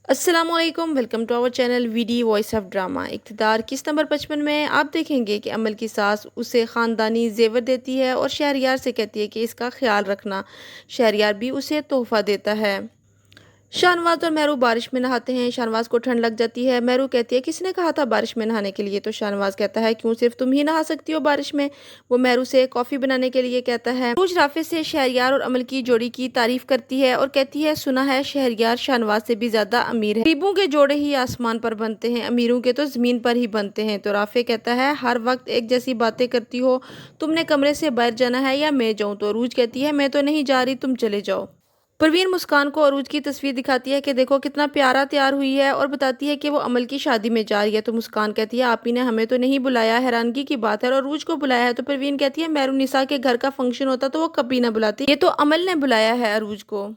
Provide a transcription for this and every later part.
अस्सलाम वालेकुम, welcome to our channel VD voice of drama. Iqtidar किस्त नंबर 55 में आप देखेंगे कि अमल की सास उसे ख़ानदानी जेवर देती है और शहरयार से कहती है कि इसका ख्याल रखना। शहरयार भी उसे तोहफ़ा देता है। शाहनवाज और महरू बारिश में नहाते हैं। शाहनवाज को ठंड लग जाती है। महरू कहती है किसने कहा था बारिश में नहाने के लिए, तो शाहनवाज कहता है क्यों सिर्फ तुम ही नहा सकती हो बारिश में। वो महरू से कॉफ़ी बनाने के लिए कहता है। रोज राफे से शहरयार और अमल की जोड़ी की तारीफ करती है और कहती है सुना है शहरयार शाहनवाज से भी ज्यादा अमीर है। गरीबों के जोड़े ही आसमान पर बनते हैं, अमीरों के तो जमीन पर ही बनते हैं। तो राफे कहता है हर वक्त एक जैसी बातें करती हो, तुमने कमरे से बाहर जाना है या मैं जाऊँ। तो अरूज कहती है मैं तो नहीं जा रही, तुम चले जाओ। परवीन मुस्कान को अरूज की तस्वीर दिखाती है कि देखो कितना प्यारा तैयार हुई है और बताती है कि वो अमल की शादी में जा रही है। तो मुस्कान कहती है आप ही ने हमें तो नहीं बुलाया, हैरानगी की बात है, और अरूज को बुलाया है। तो परवीन कहती है मेहरुनिसा के घर का फंक्शन होता तो वो कभी ना बुलाती, ये तो अमल ने बुलाया है अरूज को।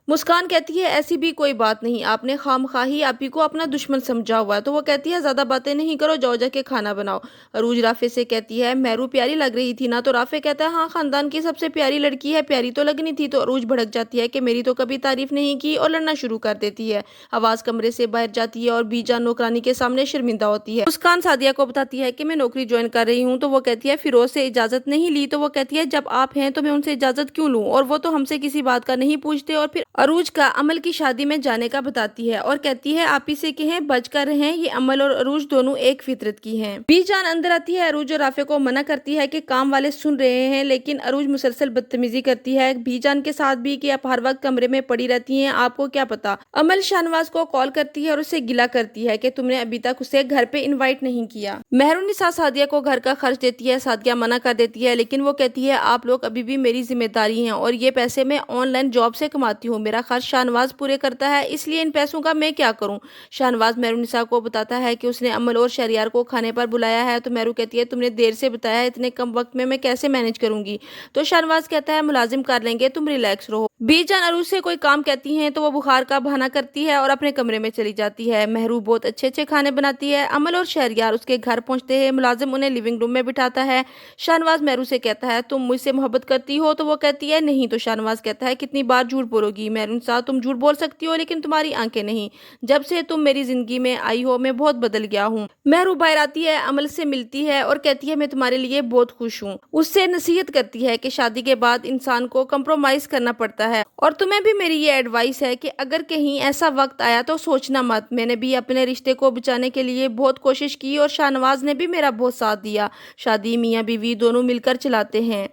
मुस्कान कहती है ऐसी भी कोई बात नहीं, आपने खामखाही आप ही को अपना दुश्मन समझा हुआ है। तो वो कहती है ज्यादा बातें नहीं करो, जाओ जाके खाना बनाओ। अरूज राफे से कहती है महरू प्यारी लग रही थी ना। तो राफे कहता है हाँ खानदान की सबसे प्यारी लड़की है, प्यारी तो लगनी थी। तो अरूज भड़क जाती है कि मेरी तो कभी तारीफ नहीं की और लड़ना शुरू कर देती है। आवाज कमरे से बाहर जाती है और बीजान नौकरानी के सामने शर्मिंदा होती है। मुस्कान सादिया को बताती है कि मैं नौकरी ज्वाइन कर रही हूँ। तो वो कहती है फिरोज से इजाजत नहीं ली। तो वो कहती है जब आप हैं तो मैं उनसे इजाजत क्यों लूं, और वो तो हमसे किसी बात का नहीं पूछते। और फिर अरूज का अमल की शादी में जाने का बताती है और कहती है आप ही से कहें बच कर रहें, ये अमल और अरूज दोनों एक फितरत की हैं। बीजान अंदर आती है, अरूज और राफे को मना करती है कि काम वाले सुन रहे हैं, लेकिन अरूज मुसलसल बदतमीजी करती है बीजान के साथ भी कि आप हर वक्त कमरे में पड़ी रहती हैं, आपको क्या पता। अमल शाहनवाज को कॉल करती है और उसे गिला करती है कि तुमने अभी तक उसे घर पे इनवाइट नहीं किया। मेहरुनिसा सादिया को घर का खर्च देती है, सादिया मना कर देती है, लेकिन वो कहती है आप लोग अभी भी मेरी जिम्मेदारी हैं और ये पैसे मैं ऑनलाइन जॉब से कमाती हूँ, मेरा खर्च शाहनवाज पूरे करता है, इसलिए इन पैसों का मैं क्या करूं। शाहनवाज मेहरुनिसा को बताता है कि उसने अमल और शहरयार को खाने पर बुलाया है। तो मेहरू कहती है तुमने देर से बताया है, इतने कम वक्त में मैं कैसे मैनेज करूंगी। तो शाहनवाज कहता है मुलाजिम कर लेंगे, तुम रिलैक्स रहो। बीजान अरूज से कोई काम कहती हैं तो वो बुखार का बहाना करती है और अपने कमरे में चली जाती है। महरू बहुत अच्छे अच्छे खाने बनाती है। अमल और शहरयार उसके घर पहुंचते हैं, मुलाजिम उन्हें लिविंग रूम में बिठाता है। शाहनवाज महरू से कहता है तुम मुझसे मोहब्बत करती हो। तो वो कहती है नहीं। तो शाहनवाज कहता है कितनी बार झूठ बोलोगी मेहरुनिसा, तुम झूठ बोल सकती हो लेकिन तुम्हारी आंखें नहीं, जब से तुम मेरी जिंदगी में आई हो मैं बहुत बदल गया हूँ। महरू बाहर आती है, अमल से मिलती है और कहती है मैं तुम्हारे लिए बहुत खुश हूँ। उससे नसीहत करती है कि शादी के बाद इंसान को कंप्रोमाइज करना पड़ता है और तुम्हें भी मेरी ये एडवाइस है कि अगर कहीं ऐसा वक्त आया तो सोचना मत। मैंने भी अपने रिश्ते को बचाने के लिए बहुत कोशिश की और शाहनवाज ने भी मेरा बहुत साथ दिया। शादी मियाँ बीवी दोनों मिलकर चलाते हैं।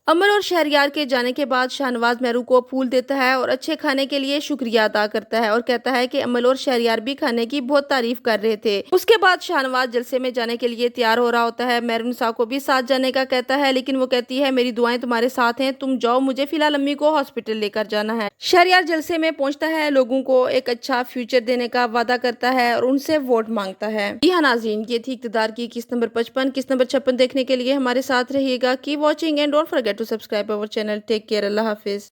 अमल और शहरयार के जाने के बाद शाहनवाज महरू को फूल देता है और अच्छे खाने के लिए शुक्रिया अदा करता है और कहता है कि अमल और शहरयार भी खाने की बहुत तारीफ कर रहे थे। उसके बाद शाहनवाज जलसे में जाने के लिए तैयार हो रहा होता है। मेहरुनिसा को भी साथ जाने का कहता है, लेकिन वो कहती है मेरी दुआएं तुम्हारे साथ हैं, तुम जाओ, मुझे फिलहाल अम्मी को हॉस्पिटल लेकर जाना है। शहरयार जलसे में पहुंचता है, लोगों को एक अच्छा फ्यूचर देने का वादा करता है और उनसे वोट मांगता है। जी हाँ नाज़रीन, ये थी इक़्तिदार की किस्त नंबर 55। किस्त नंबर 56 देखने के लिए हमारे साथ रहिएगा। Keep watching and don't forget to subscribe our channel. Take care. Allah Hafiz.